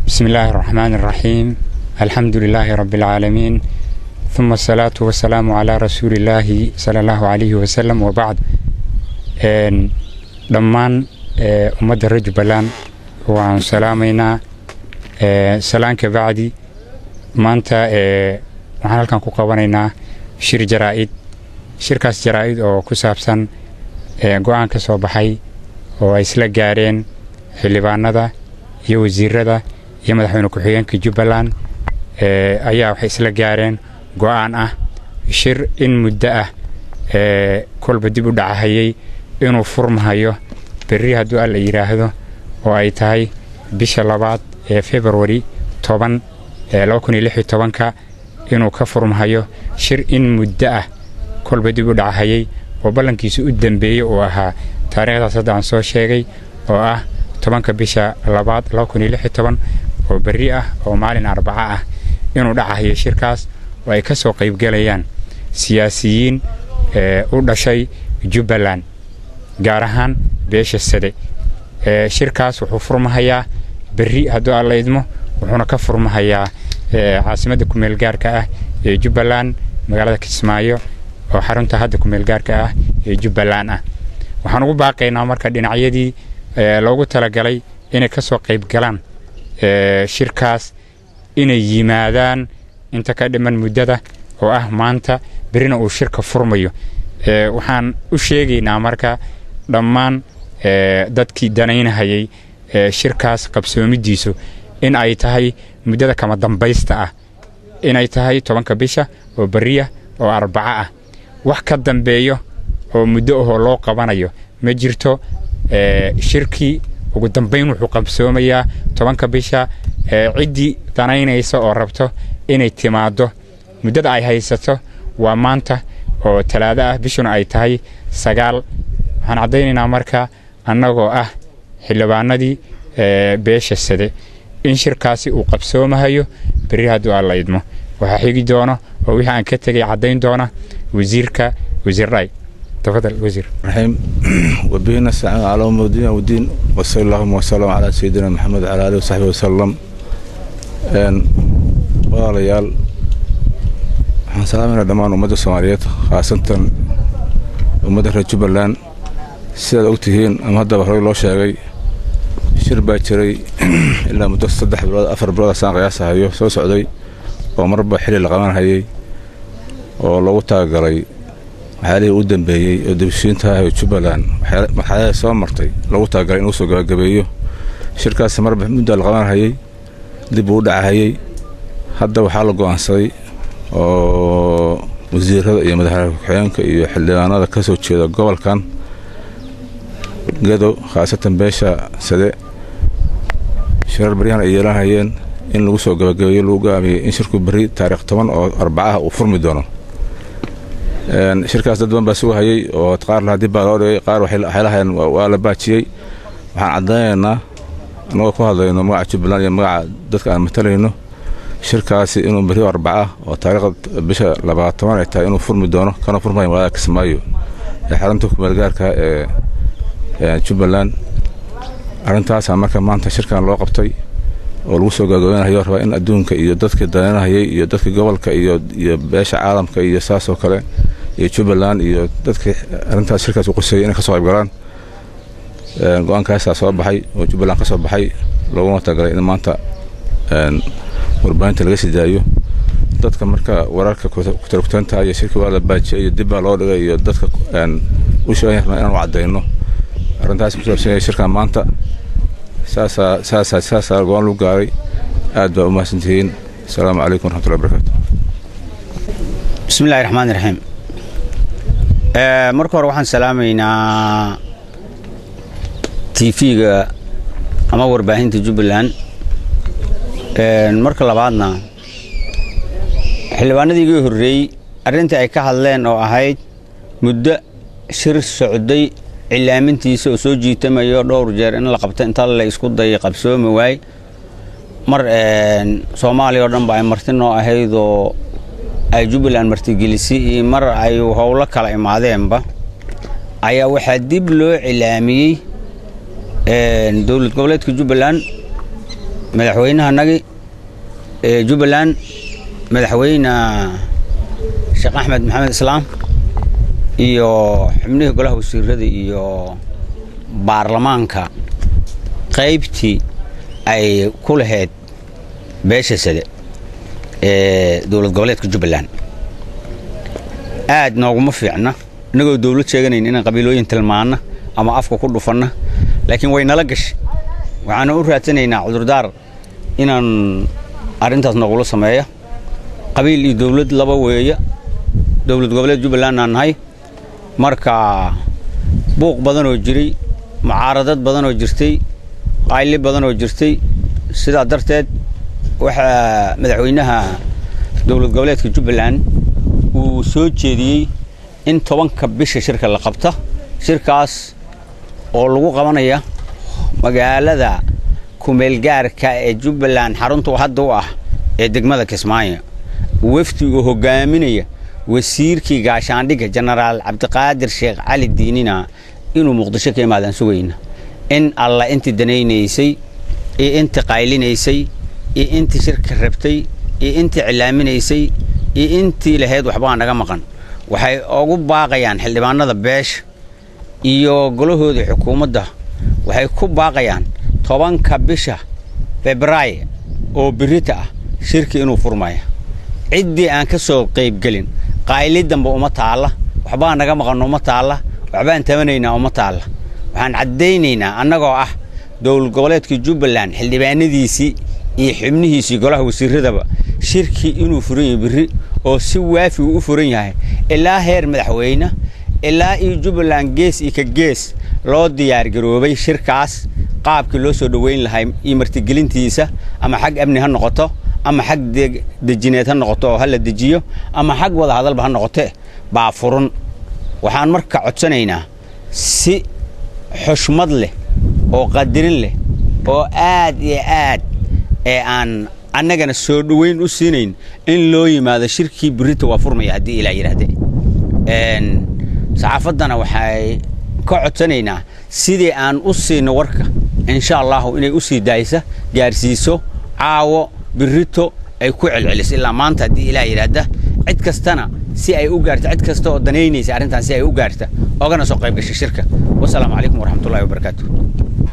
بسم الله الرحمن الرحيم الحمد لله رب العالمين ثم الصلاة والسلام على رسول الله صلى الله عليه وسلم وبعد دمان أمد الرجبلان وعن سلامينا سلامك بعدي ما أنت وحنا كان كوكبانينا شير جرائد شركة جرائد أو كسابسن قوان كسوبحي أو إسلا جارين حلبانada iyo wasiirada iyo madaxweyne ku-xigeenka Jubbaland ayaa waxay isla gaareen go'aan ah shir in muddo ah kolba dib u dhacayay inuu furmayo berri hadduu alla yiraahdo oo ay tahay bisha 2 ee February 10 2016 inuu ka furmayo shir in muddo ah kolba dib u dhacayay oo balankiisu u dambeeyay oo ahaa taariikhda sadaan soo sheegay oo ah 10 bisha 2 2016 oo berri ah oo maalin Arbaca ah inuu dhacayo shirkaas oo ay ka soo qayb galayaan siyaasiyiin u dhashay Jubbaland gaar ahaan beesha Sade shirkaas wuxuu furmahayaa berri hadduu alla idmo wuxuuna ka furmahayaa caasimadda ku meel gaarka ah ee Jubbaland magaalada Kismaayo oo xarunta hadda ku meel gaarka ah ee Jubbaland ah waxaan ugu baaqaynaa marka dhinacyadii loogu talagalay inay ka soo qayb galaan shirkaas inay yimaadaan inta ka dhiman muddada oo ah maanta berina uu shirka furmayo waxaan u sheegaynaa marka dhammaan dadkii danaynahayay shirkaas qabsoomidiisu in ay tahay muddada kama dambaysta ah inay tahay 10 bisha oo bariya oo Arbaca ah wax ka dambeeyo oo muddo oo loo qabanayo ma jirto shirkii ugu dambeyn wuxuu qabsoomayaa 10 bisha cidii danaynaysa oo rabto inay timaado muddada ay haysato waa maanta oo Talaado ah bishuna ay tahay 9 waxaan cadeynaynaa marka annagoo ah xildhibaanadii beesha Sade in shirkaasi uu qabsoomayo berri hadduu alla idmo waxa xigi doono oo wixii aan ka tagay cadeyn doona wasiirka wasiir Ray تفضل الوزير رحيم وبينا السلام على المدين والدين وصلى الله وسلم على سيدنا محمد وعلى اله وصحبه وسلم وريال waxaan salaamayna dhammaan ummadda Soomaaliyeed khaasatan ummadda reer Jubbaland sida og tihiin ama hadda hore loo sheegay shir baa jiray ilaa muddo 3 bilood 4 bilood saan qiyaasayo soo socday oo marba xilli la qabanayay oo lagu taageeray waxaa u dambeeyay oo dibshiinta Jubbaland waxaa soo martay lagu taageeray inuu soo gabagabeeyo shirkaas marba muddo la qabanayay dib u dhacayay hadda waxaa la go'aansaday oo wasiirada iyo madaxweyne ku-xigeenka iyo xildhibaanada ka soo jeeda gobolkan Gedo khaasatan beesha Sade shirar bariyan ay yeelanayeen in lagu soo gabagabeeyo lagu gaabiyay in shirku berri taariikh 10 oo Arbaca uu furmi doono shirkaas dad badan baa soo hayay oo qaar la dib baa loo dhigay qaar waxay lahayn waa la baajiyay waxaan cadeynaynaa anagoo ku hadlayno magaca Jubbaland iyo magaca dadka aan matalayno shirkaasi inuu berri Arbaca oo taariikhda bisha 12 ay tahay inuu furmi doono kana furmayo magaalada Kismaayo ee xarunta ku meel gaarka ee Jubbaland arintaas marka maanta shirkan loo qabtay oo lagu soo gabagabeynayo raba in adduunka iyo dadka danaynayay iyo dadka gobolka iyo beesha caalamka iyo saas oo kale iyo Jubbaland iyo dadka arintaas shirkaas u qosay in ka soo qayb galaan go'aankaas soo baxay oo Jubbaland ka soo baxay laguna tagalay in maanta warbaahinta laga sidaayo dadka marka wararka ku tarugtanta iyo shirka waa la baajiyay iyo dib baa loo dhigay iyo dadka u sheegay inaan wacdayno arintaas ku saabsan shirkan maanta saasa go'aan lagu gaaray aad baa u mahadsantihiin السلام عليكم ورحمة الله وبركاته بسم الله الرحمن الرحيم marka hore waxaan salaameynaa TV-ga ama warbaahinta Jubbaland marka labaadna xildhibaanadii ugu horeeyay arinta ay ka hadleen oo ahayd muddo shir socday cilaamintiisa oo soo jiitamayo dhowr jeer in la qabto inta la isku day qabsooma waay mar Soomaaliya oo dhan baa marti noo ahaydoo ay Jubbaland martigelisay iyo mar ay howlo kala imaadeenba ayaa waxa dib loo cilaamiyay dawlad goboleedka Jubbaland madaxweynaha nagi Jubbaland madaxweyne Sheekh Axmed Maxamed Islaam iyo xubnaha golaha wasiirada iyo baarlamaanka qaybtii ay ku lahayd beesha sade dawlad goboleedka Jubbaland aad nooguma fiicna inagoo dawlad sheeganayna inaan qabiilooyin tilmaana ama afka ku dhufana laakiin way nala gashay waxaan u raadsanaynaa cudurdaar inaan arintaas noqolo sameeyo qabiil iyo dawlad laba weeya dawlad goboleed Jubbaland aan nahay marka buuq badan oo jiray mucaaradad badan oo jirtay qayli badan oo jirtay sida darteed waxa madaxweynaha dawlad goboleedka Jubbaland uu soo jeediyay in 10ka bisha shirka la qabto shirkaas oo lagu qabanaya magaalada kumeel gaarka ee Jubbaland xaruntu hadda u ah ee degmada Kismaayo wafdigu hogaaminaya wasiirkii gaashaandhigga Generaal Cabdiqaadir Sheekh Cali Diinina inuu Muqdisho ka yimaadaan sugayna in alla intii danaynaysay ee intii qaylinaysay ee intii shirka rabtay ee intii cilaaminaysay ee intii lahayd waxba naga maqan waxay ugu baaqayaan xildhibaanada beesha iyo golahooda xukuumadda waxay ku baaqayaan 10ka bisha Febraayo oo birita ah shirka inuu furmayo cidii aan ka soo qayb galin qaaylidanba uma taala waxba naga maqan uma taala waxba aan tabanayna uma taala waxaan cadeynaynaa annagoo ah dawlad goboleedka Jubbaland xildhibaanadiisii iyo xubnihiisii golaha wasiiradaba shirki inuu furan yahay biri oo si waafi u furan yahay ilaa heer madaxweyne ilaa iyo Jubbaland gees iyo ka gees loo diyaar garoobay shirkaas qaabkii loo soo dhaweyn lahay iyo martigelintiisa ama xag amni ha noqoto ama xag dejineed ha noqoto oo hala dejiyo ama xag wada hadalba ha noqoto baa furan waxaan marka codsanaynaa si xushmad leh oo qadirin leh oo aad iyo aad aan annagana soo dhaweyn u siinayn in loo yimaado shirkii birita waa furmaya hadii ilaa yiraahdee saxaafadana waxay ka codsanaynaa sidii aan u siino warka insha Allah inay u sii daaysa gaarsiiso caawo birito ay ku celcelis ilaa maanta hadii ilaa yiraahda cid kastana si ay u gaarto cid kasta oo daneynaysa arrintan si ay u gaarto ogana soo qayb gashay shirka wassalaamu calaykum waraxmatullaahi wabarakaatuh